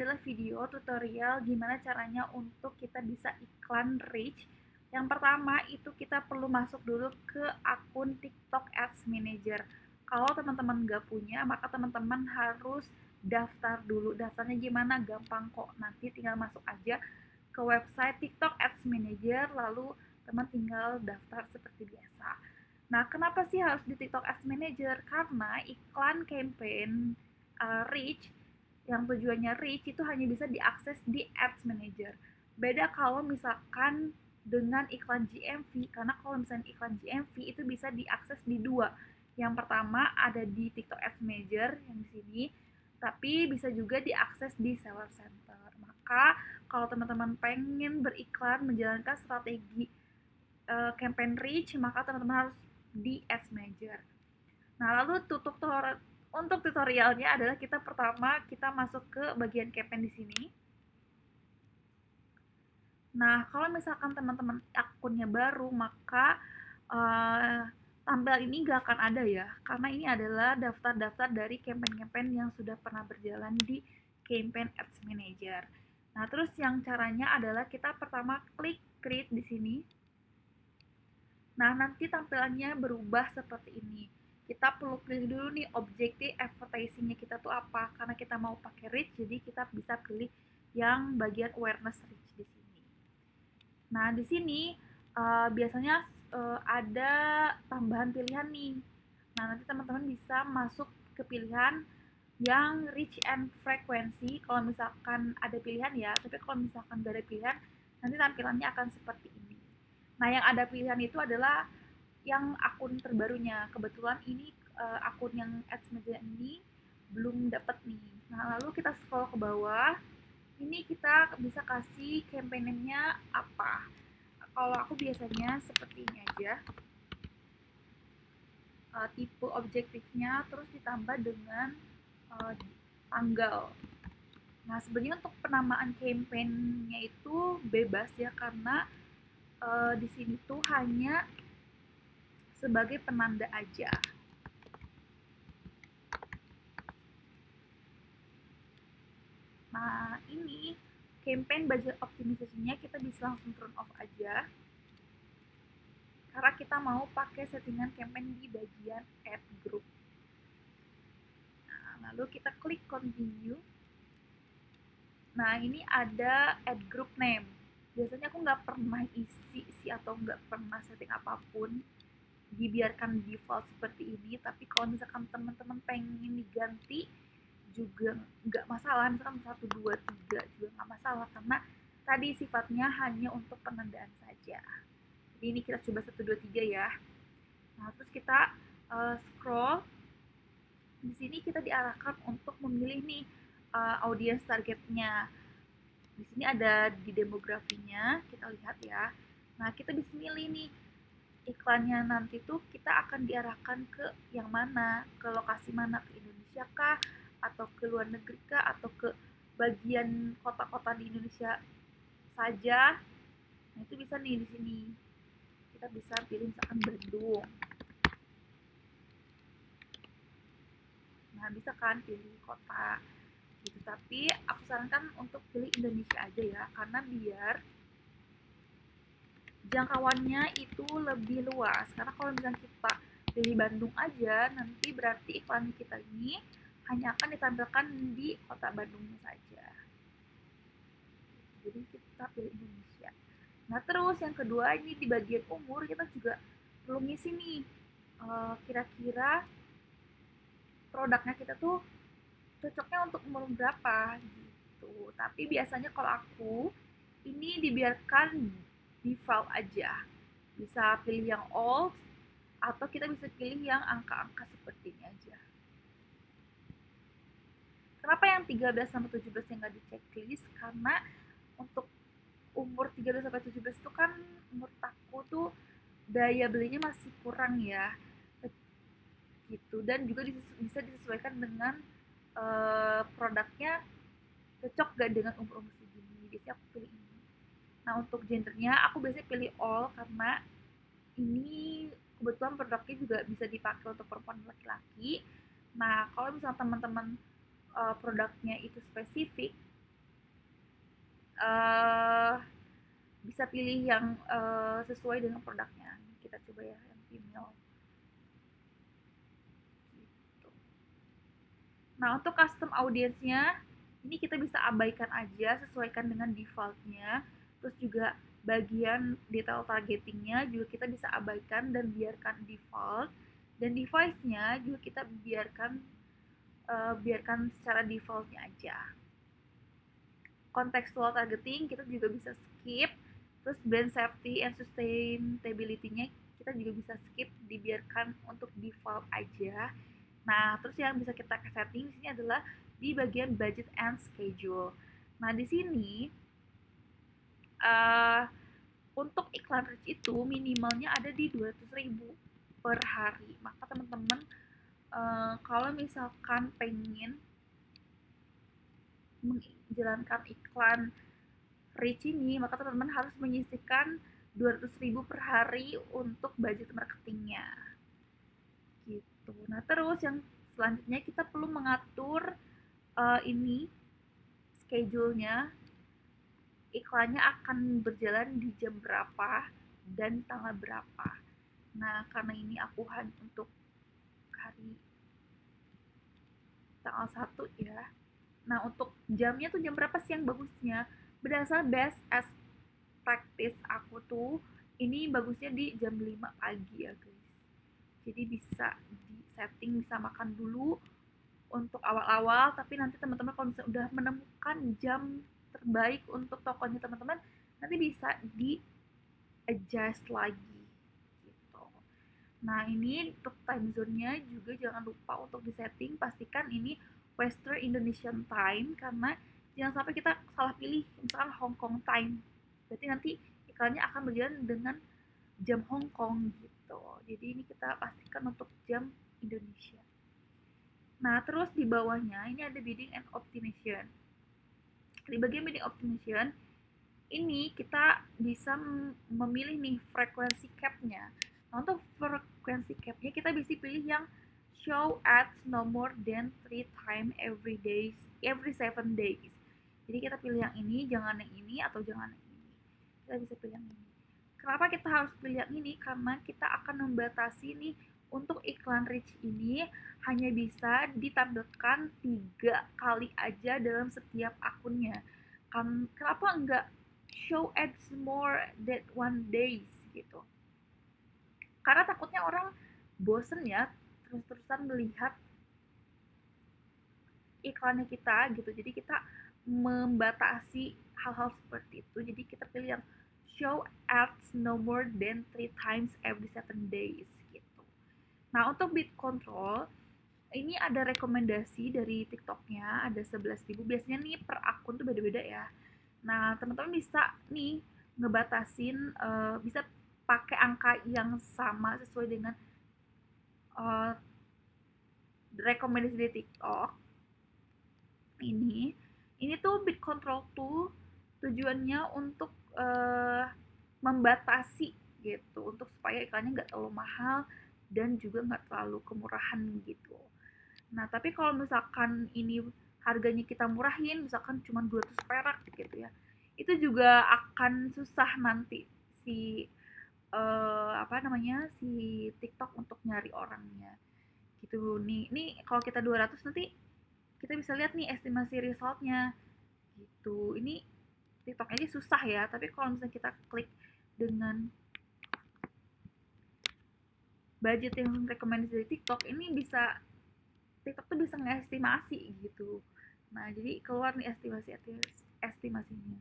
adalah video tutorial gimana caranya untuk kita bisa iklan reach. Yang pertama itu kita perlu masuk dulu ke akun TikTok Ads Manager. Kalau teman-teman nggak punya, maka teman-teman harus daftar dulu. Daftarnya gimana? Gampang kok. Nanti tinggal masuk aja ke website TikTok Ads Manager, lalu teman tinggal daftar seperti biasa. Nah, kenapa sih harus di TikTok Ads Manager? Karena iklan campaign reach yang tujuannya reach itu hanya bisa diakses di Ads Manager. Beda kalau misalkan dengan iklan GMV, karena kalau misalnya iklan GMV itu bisa diakses di dua. Yang pertama ada di TikTok Ads Manager yang di sini, tapi bisa juga diakses di Seller Center. Maka kalau teman-teman pengen beriklan menjalankan strategi campaign reach, maka teman-teman harus di Ads Manager. Nah, lalu untuk tutorialnya adalah kita masuk ke bagian campaign di sini. Nah, kalau misalkan teman-teman akunnya baru, maka tampilan ini nggak akan ada ya, karena ini adalah daftar-daftar dari campaign-campaign yang sudah pernah berjalan di Campaign Ads Manager. Nah, terus yang caranya adalah kita pertama klik create di sini. Nah, nanti tampilannya berubah seperti ini. Kita perlu pilih dulu nih objektif advertisingnya kita tuh apa. Karena kita mau pakai reach, jadi kita bisa pilih yang bagian awareness reach di sini. Nah, di sini biasanya ada tambahan pilihan nih. Nah, nanti teman-teman bisa masuk ke pilihan yang reach and frequency. Kalau misalkan ada pilihan ya, tapi kalau misalkan gak ada pilihan, nanti tampilannya akan seperti ini. Nah, yang ada pilihan itu adalah yang akun terbarunya. Kebetulan ini akun yang Ads Media ini belum dapat nih. Nah, lalu kita scroll ke bawah. Ini kita bisa kasih campaign-nya apa. Kalau aku biasanya seperti ini aja. Tipe objektifnya terus ditambah dengan tanggal. Nah, sebenarnya untuk penamaan campaign-nya itu bebas ya, karena di sini tuh hanya sebagai penanda aja. Nah, ini campaign budget optimization-nya kita bisa langsung turn off aja. Karena kita mau pakai settingan campaign di bagian add group. Nah, lalu kita klik continue. Nah, ini ada add group name. Biasanya aku nggak pernah isi sih atau nggak pernah setting apapun, dibiarkan default seperti ini. Tapi kalau misalkan teman-teman pengen diganti juga nggak masalah, misalkan 1, 2, 3 juga nggak masalah, karena tadi sifatnya hanya untuk penandaan saja. Jadi ini kita coba 1, 2, 3 ya. Nah, terus kita scroll. Di sini kita diarahkan untuk memilih nih audience targetnya. Di sini ada di demografinya, kita lihat ya. Nah, kita bisa milih nih iklannya nanti tuh kita akan diarahkan ke yang mana, ke lokasi mana, ke Indonesia kah, atau ke luar negeri kah, atau ke bagian kota-kota di Indonesia saja. Nah, itu bisa nih di sini. Kita bisa pilih misalkan Bandung. Nah, bisa kan pilih kota gitu. Tapi aku sarankan untuk pilih Indonesia aja ya, karena biar jangkauannya itu lebih luas. Karena kalau misalnya kita pilih Bandung aja, nanti berarti iklan kita ini hanya akan ditampilkan di kota Bandungnya saja. Jadi kita pilih Indonesia. Nah, terus yang kedua ini di bagian umur kita juga perlu ngisi nih kira-kira produknya kita tuh cocoknya untuk umur berapa gitu. Tapi biasanya kalau aku ini dibiarkan default aja. Bisa pilih yang old atau kita bisa pilih yang angka-angka seperti ini aja. Kenapa yang 13 sampai 17 yang nggak di checklist? Karena untuk umur 13 sampai 17 itu kan menurut aku tuh daya belinya masih kurang ya. Gitu, dan juga bisa disesuaikan dengan produknya cocok gak dengan umur-umur segini. Biasanya aku pilih ini. Nah, untuk gendernya aku biasanya pilih all karena ini kebetulan produknya juga bisa dipakai untuk perempuan dan laki-laki. Nah, kalau misalnya teman-teman produknya itu spesifik, uh, bisa pilih yang sesuai dengan produknya. Kita coba ya yang female gitu. Nah, untuk custom audiensnya ini kita bisa abaikan aja, sesuaikan dengan defaultnya. Terus juga bagian detail targetingnya juga kita bisa abaikan dan biarkan default. Dan device-nya juga kita biarkan secara defaultnya aja. Contextual targeting kita juga bisa skip. Terus brand safety and sustainability-nya kita juga bisa skip, dibiarkan untuk default aja. Nah, terus yang bisa kita setting di sini adalah di bagian budget and schedule. Nah, di sini uh, untuk iklan reach itu minimalnya ada di 200.000 per hari. Maka teman-teman kalau misalkan pengen menjalankan iklan reach ini, maka teman-teman harus menyisihkan 200.000 per hari untuk budget marketingnya gitu. Nah, terus yang selanjutnya kita perlu mengatur ini schedule-nya, iklannya akan berjalan di jam berapa dan tanggal berapa. Nah, karena ini aku hanya untuk hari tanggal 1 ya. Nah, untuk jamnya tuh jam berapa sih yang bagusnya? Berdasar best as practice aku tuh ini bagusnya di jam 5 pagi ya guys. Jadi bisa di setting, bisa makan dulu untuk awal-awal, tapi nanti teman-teman kalau misalnya udah menemukan jam terbaik untuk tokonya teman-teman, nanti bisa di adjust lagi gitu. Nah, ini untuk time zone-nya juga jangan lupa untuk disetting, pastikan ini Western Indonesian Time, karena jangan sampai kita salah pilih misalkan Hong Kong Time, berarti nanti iklannya akan berjalan dengan jam Hong Kong gitu. Jadi ini kita pastikan untuk jam Indonesia. Nah, terus di bawahnya ini ada bidding and optimization. Di bagian bidding optimization ini kita bisa memilih nih frekuensi cap-nya. Nah, untuk frekuensi cap-nya kita bisa pilih yang show ads no more than 3 times every 7 days. Jadi kita pilih yang ini, jangan yang ini, atau jangan yang ini. Kita bisa pilih yang ini. Kenapa kita harus pilih yang ini? Karena kita akan membatasi nih untuk iklan reach ini hanya bisa ditampilkan 3 kali aja dalam setiap akunnya. Kenapa enggak show ads more than 1 days gitu? Karena takutnya orang bosen ya terus-terusan melihat iklannya kita gitu. Jadi kita membatasi hal-hal seperti itu. Jadi kita pilih yang show ads no more than 3 times every 7 days gitu. Nah, untuk bid control ini ada rekomendasi dari TikToknya, ada 11.000. Biasanya nih per akun tuh beda-beda ya. Nah, teman-teman bisa nih ngebatasin, bisa pakai angka yang sama sesuai dengan uh, rekomendasi dari TikTok. Ini tuh bid control tool tujuannya untuk membatasi gitu, untuk supaya iklannya nggak terlalu mahal dan juga nggak terlalu kemurahan gitu. Nah, tapi kalau misalkan ini harganya kita murahin, misalkan cuma 200 perak gitu ya, itu juga akan susah nanti si si TikTok untuk nyari orangnya gitu. Nih kalau kita 200 nanti kita bisa lihat nih estimasi resultnya gitu. Ini TikTok aja susah ya, tapi kalau misalnya kita klik dengan budget yang rekomendasi dari TikTok, ini bisa TikTok tuh bisa ngestimasi gitu. Nah, jadi keluar nih estimasinya.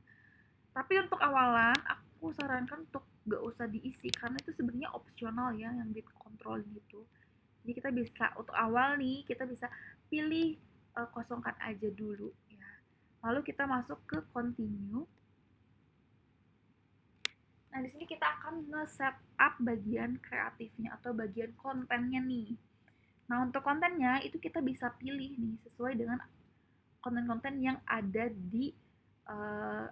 Tapi untuk awalan, aku sarankan untuk gak usah diisi karena itu sebenarnya opsional ya yang bid control gitu. Jadi kita bisa untuk awal nih kita bisa pilih kosongkan aja dulu ya. Lalu kita masuk ke continue. Nah, di sini kita akan nge-set up bagian kreatifnya atau bagian kontennya nih. Nah, untuk kontennya itu kita bisa pilih nih sesuai dengan konten-konten yang ada di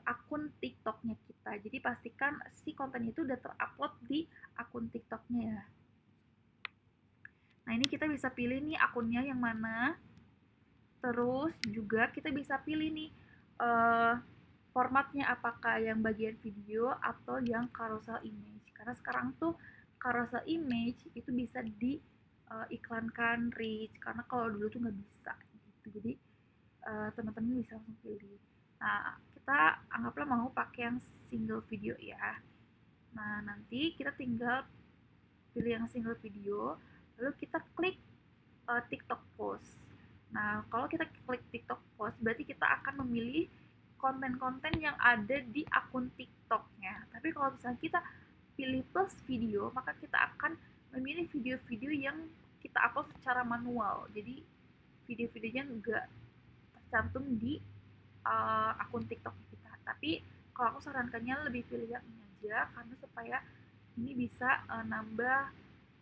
akun TikToknya kita. Jadi pastikan si konten itu udah terupload di akun TikToknya ya. Nah, ini kita bisa pilih nih akunnya yang mana. Terus juga kita bisa pilih nih formatnya, apakah yang bagian video atau yang carousel image. Karena sekarang tuh carousel image itu bisa di iklankan reach, karena kalau dulu tuh nggak bisa gitu. Jadi teman-teman bisa langsung pilih. Nah, kita anggaplah mau pakai yang single video ya. Nah, nanti kita tinggal pilih yang single video, lalu kita klik TikTok post. Nah, kalau kita klik TikTok post, berarti kita akan memilih konten-konten yang ada di akun TikToknya. Tapi kalau misalnya kita pilih plus video, maka kita akan memilih video-video yang kita upload secara manual. Jadi video-videonya nggak tercantum di akun TikTok kita. Tapi kalau aku sarankannya lebih pilih yang ini aja, karena supaya ini bisa nambah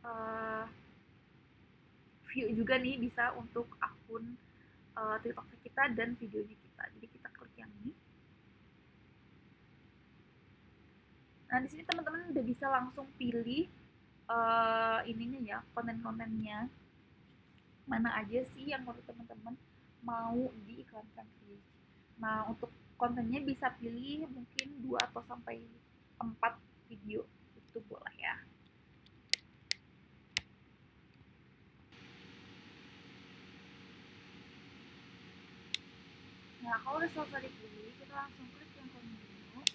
uh, view juga nih, bisa untuk akun TikTok kita dan videonya kita. Jadi kita klik yang ini. Nah, di sini teman-teman udah bisa langsung pilih ininya ya, konten-kontennya. Mana aja sih yang menurut teman-teman mau diiklankan sih. Nah, untuk kontennya bisa pilih mungkin 2 atau sampai 4 video. Itu boleh ya. Nah, kalau udah selesai dipilih, kita langsung klik yang continue.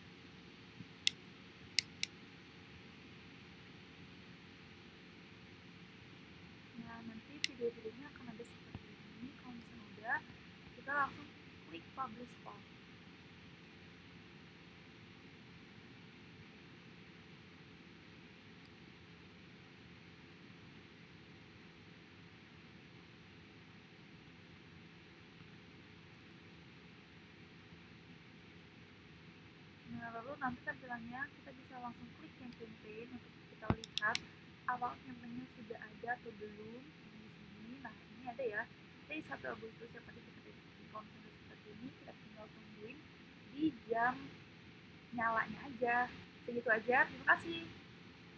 Nah, nanti video-videonya akan ada seperti ini. Kalau misalnya udah, kita langsung klik publish post. Nah, lalu nanti tampilannya kita bisa langsung klik yang campaign untuk kita lihat awal campaignnya sudah ada atau belum di sini. Nah, ini ada ya, dari 1 Agustus yang tadi kita pilih. Kalau misalnya seperti ini, kita tinggal tungguin di jam nyalanya aja. Segitu aja, terima kasih.